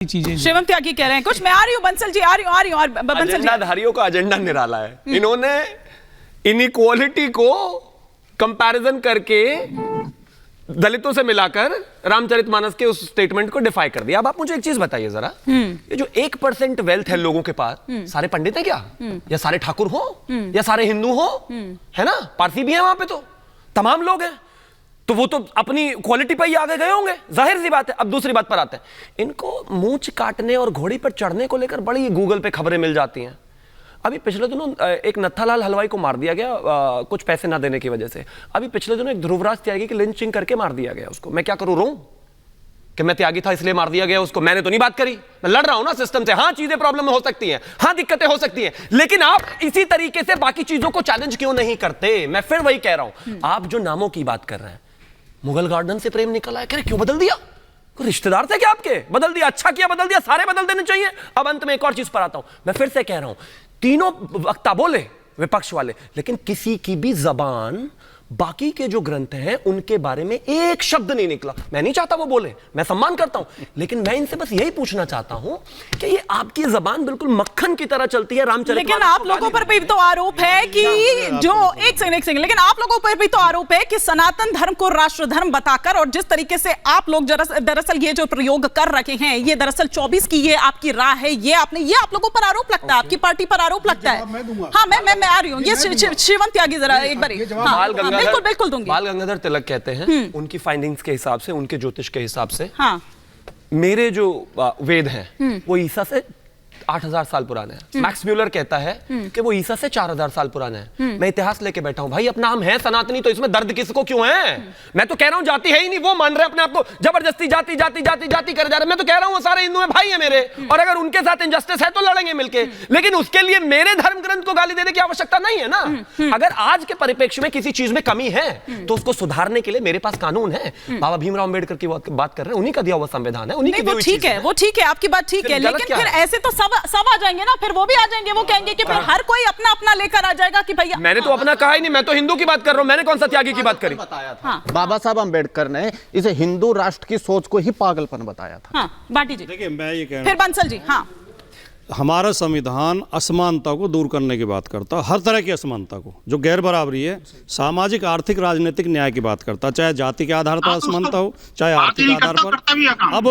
चीजें। शिवम त्यागी कह रहे हैं कुछ, मैं आ रही हूँ बंसल जी, आ रही हूँ और बंसल जी। एजेंडाधारियों का एजेंडा निराला है। इन्होंने इनइक्वालिटी को कंपैरिजन करके दलितों से मिलाकर रामचरितमानस के उस स्टेटमेंट को डिफाई कर दिया। अब आप मुझे एक चीज बताइए जरा, ये जो 1% वेल्थ है लोगों के पास, सारे पंडित हैं क्या? या सारे ठाकुर हो? या सारे हिंदू हो? है ना, पारसी भी है वहां पे, तो तमाम लोग हैं, तो वो तो अपनी क्वालिटी पर ही आगे गए होंगे, जाहिर सी बात है। अब दूसरी बात पर आते हैं, इनको मूंछ काटने और घोड़ी पर चढ़ने को लेकर बड़ी गूगल पे खबरें मिल जाती हैं। अभी पिछले दिनों एक नत्थालाल हलवाई को मार दिया गया कुछ पैसे ना देने की वजह से। अभी पिछले दिनों एक ध्रुवराज त्यागी की लिंचिंग करके मार दिया गया उसको। मैं क्या करूं, रोऊं कि मैं त्यागी था इसलिए मार दिया गया उसको? मैंने तो नहीं बात करी, मैं लड़ रहा हूं ना सिस्टम से। हाँ, चीजें प्रॉब्लम हो सकती हैं, हाँ दिक्कतें हो सकती हैं, लेकिन आप इसी तरीके से बाकी चीजों को चैलेंज क्यों नहीं करते? मैं फिर वही कह रहा हूं, आप जो नामों की बात कर रहे हैं, मुगल गार्डन से प्रेम निकल आया, क्यों बदल दिया? कोई रिश्तेदार थे क्या आपके? बदल दिया, अच्छा किया बदल दिया, सारे बदल देने चाहिए। अब अंत में एक और चीज पर आता हूं, मैं फिर से कह रहा हूं, तीनों वक्ता बोले विपक्ष वाले, लेकिन किसी की भी जबान बाकी के जो ग्रंथ हैं उनके बारे में एक शब्द नहीं निकला। मैं नहीं चाहता वो बोले, मैं सम्मान करता हूं, लेकिन मैं इनसे बस यही पूछना चाहता हूं कि ये आपकी जबान बिल्कुल मक्खन की तरह चलती है रामचरितमानस। लेकिन आप लोगों पर भी तो आरोप है कि जो एक सेकंड, लेकिन आप लोगों पर भी तो आरोप है कि सनातन धर्म को राष्ट्र धर्म बताकर, और जिस तरीके से आप लोग दरअसल ये जो प्रयोग कर रखे हैं, ये दरअसल 24 की ये आपकी राह है, ये आप लोगों पर आरोप लगता है, आपकी पार्टी पर आरोप लगता है। हाँ, मैं आ रही हूँ, ये शिवम त्यागी जरा एक बार। बिल्कुल दूंगी। बाल गंगाधर तिलक कहते हैं, उनकी फाइंडिंग्स के हिसाब से, उनके ज्योतिष के हिसाब से, हाँ, मेरे जो वेद हैं वो ईसा से 8000 साल पुराने हैं। मैक्स म्यूलर कहता है कि वो ईसा से 4000 साल पुराने हैं। मैं इतिहास लेके बैठा हूं भाई, अपना हम है सनातनी, तो इसमें दर्द किसको क्यों है? मैं तो कह रहा हूं जाति है ही नहीं, वो मान रहे अपने आप को जबरदस्ती जाति जाति जाति जाति करे जा रहे। मैं तो कह रहा हूं वो सारे हिंदू हैं, भाई है मेरे, और अगर उनके साथ इनजस्टिस है तो लड़ेंगे मिलके, लेकिन उसके लिए मेरे धर्म ग्रंथ को गाली देने की आवश्यकता नहीं है ना। अगर आज के परिप्रेक्ष्य में किसी चीज में कमी है तो उसको सुधारने के लिए मेरे पास कानून है। बाबा भीमराव अम्बेडकर की बात कर रहे हैं, उन्हीं का दिया हुआ संविधान है, उन्हीं की दी हुई चीज है। वो ठीक है, आपकी बात ठीक है, लेकिन फिर ऐसे तो सब आ जाएंगे ना, फिर वो भी आ जाएंगे, वो कहेंगे कि फिर हर कोई अपना अपना लेकर आ जाएगा कि भैया। मैंने तो अपना कहा ही नहीं, मैं तो हिंदू की बात कर रहा हूं, मैंने कौन सा त्यागी की बात करी? हाँ। बाबा साहब अंबेडकर ने इसे हिंदू राष्ट्र की सोच को ही पागलपन बताया था। हाँ, बाटी जी। देखिए, मैं ये कह फिर बंसल जी। हाँ, हमारा संविधान असमानता को दूर करने की बात करता है, हर तरह की असमानता को, जो गैर बराबरी है, सामाजिक आर्थिक राजनीतिक न्याय की बात करता है, चाहे जाति के आधार पर असमानता हो, चाहे आर्थिक आधार पर। अब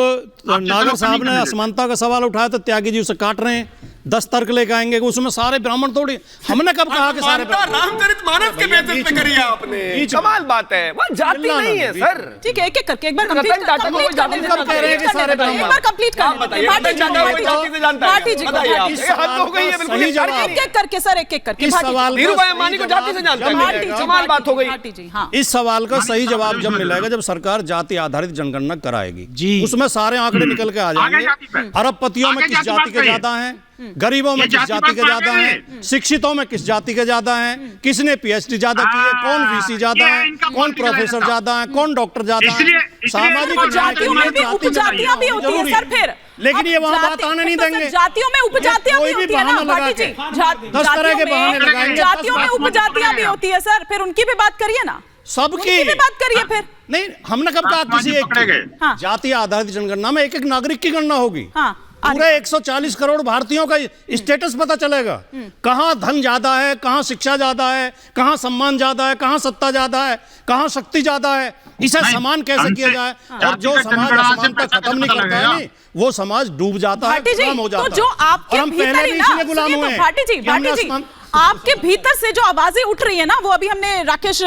नागर साहब ने असमानता का सवाल उठाया तो त्यागी जी उसे काट रहे हैं, 10 तर्क लेकर आएंगे, उसमें सारे ब्राह्मण थोड़ी। हमने कब कहा कि सारे रामचरितमानस के बेसिस पे करी है आपने? कमाल बात है, वो जाति नहीं है सर। ठीक है, एक एक करके एक बार कंप्लीट रतन टाटा को जाति से जानते हैं कि सारे ब्राह्मण? एक बार कंप्लीट कर बताइए, रतन टाटा को जाति से जानता है? बाटी जी, बताइए आप, ये हद हो गई है बिल्कुल। एक एक करके सर, एक एक करके। इस सवाल धीरूभाई अंबानी को जाति से जानता है, कमाल बात हो गई। बाटी जी, हाँ। इस सवाल का सही जवाब जब मिलेगा जब सरकार जाति आधारित जनगणना कराएगी, उसमें सारे आंकड़े निकल के आ जाएंगे। अरबपतियों में किस जाति के ज्यादा हैं, गरीबों में किस जाति के ज्यादा हैं, शिक्षितों में किस जाति के ज्यादा हैं, किसने पीएचडी ज्यादा की है, कौन वीसी ज्यादा है, कौन प्रोफेसर ज्यादा है, कौन डॉक्टर ज्यादा है। सामाजिक जातियों में भी उपजातियां भी होती है सर, फिर लेकिन ये वहां बात आने नहीं देंगे। जातियों में उपजातियां भी होती है ना बाटी जी, 10 तरह के बहाने लगाएंगे। जातियों में उपजातियां भी होती है सर, फिर उनकी भी बात करिए ना, सबकी भी बात करिए फिर। नहीं, हमने कब कहा किसी एक की? जाति आधारित जनगणना में एक एक नागरिक की गणना होगी। पूरे 140 करोड़ भारतीयों का स्टेटस पता चलेगा, कहां धन ज्यादा है, कहां शिक्षा ज्यादा है, कहां सम्मान ज्यादा है, कहां सत्ता ज्यादा है, कहां शक्ति ज्यादा है, इसे समान कैसे किया जाए। और जो समाज असमानता खत्म नहीं करता है नहीं, वो समाज डूब जाता है, खत्म हो जाता है। तो जो आपके भीतर ही ना, गुलाम हुए। भाटी जी, आपके भीतर से जो आवाजें उठ रही है ना, वो अभी हमने राकेश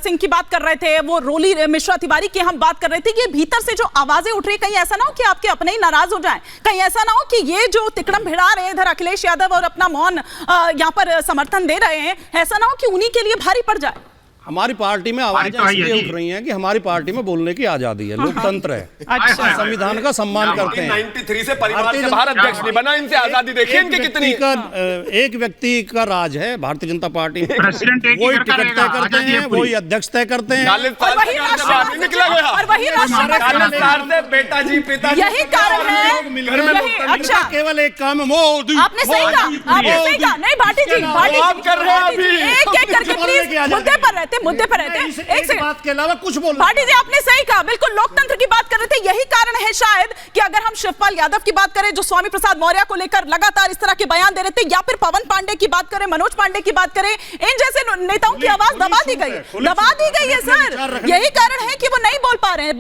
सिंह की बात कर रहे थे, वो रोली मिश्रा तिवारी की हम बात कर रहे थे कि भीतर से जो आवाजें उठ रही है, कहीं ऐसा ना हो कि आपके अपने ही नाराज हो जाएं, कहीं ऐसा ना हो कि ये जो तिकड़म भिड़ा रहे हैं इधर अखिलेश यादव और अपना मौन यहाँ पर समर्थन दे रहे हैं, ऐसा ना हो कि उन्हीं के लिए भारी पड़ जाए। हमारी पार्टी में आवाजें इसलिए उठ रही हैं कि हमारी पार्टी में बोलने की आजादी है, लोकतंत्र है, अच्छा, संविधान का सम्मान करते हैं। 93 से परिवार से बाहर अध्यक्ष नहीं बना, इनसे आजादी देखिए इनकी कितनी। एक व्यक्ति का राज है भारतीय जनता पार्टी में, वही टिकट तय करते हैं, वही अध्यक्ष तय करते हैं। निकला गया बेटा जी पिता, यही कारण है, अच्छा। केवल एक काम है मोदी। आपने सही कहा, आपने सही कहा। नहीं भाटी जी, भाटी आप कर रहे हैं अभी। एक एक करके प्लीज मुद्दे पर रहते, मुद्दे पर रहते। एक सेकंड, बात के अलावा कुछ बोल। भाटी जी आपने सही कहा, बिल्कुल लोकतंत्र की बात कर रहे थे। यही कारण है शायद कि अगर हम शिवपाल यादव की बात करें जो स्वामी प्रसाद मौर्य को लेकर लगातार इस तरह के बयान दे रहे थे, या फिर पवन पांडे की बात करें, मनोज पांडे की बात करें, इन जैसे नेताओं की आवाज दबा दी गई है सर। यही कारण है कि वो नहीं बोल पा रहे हैं।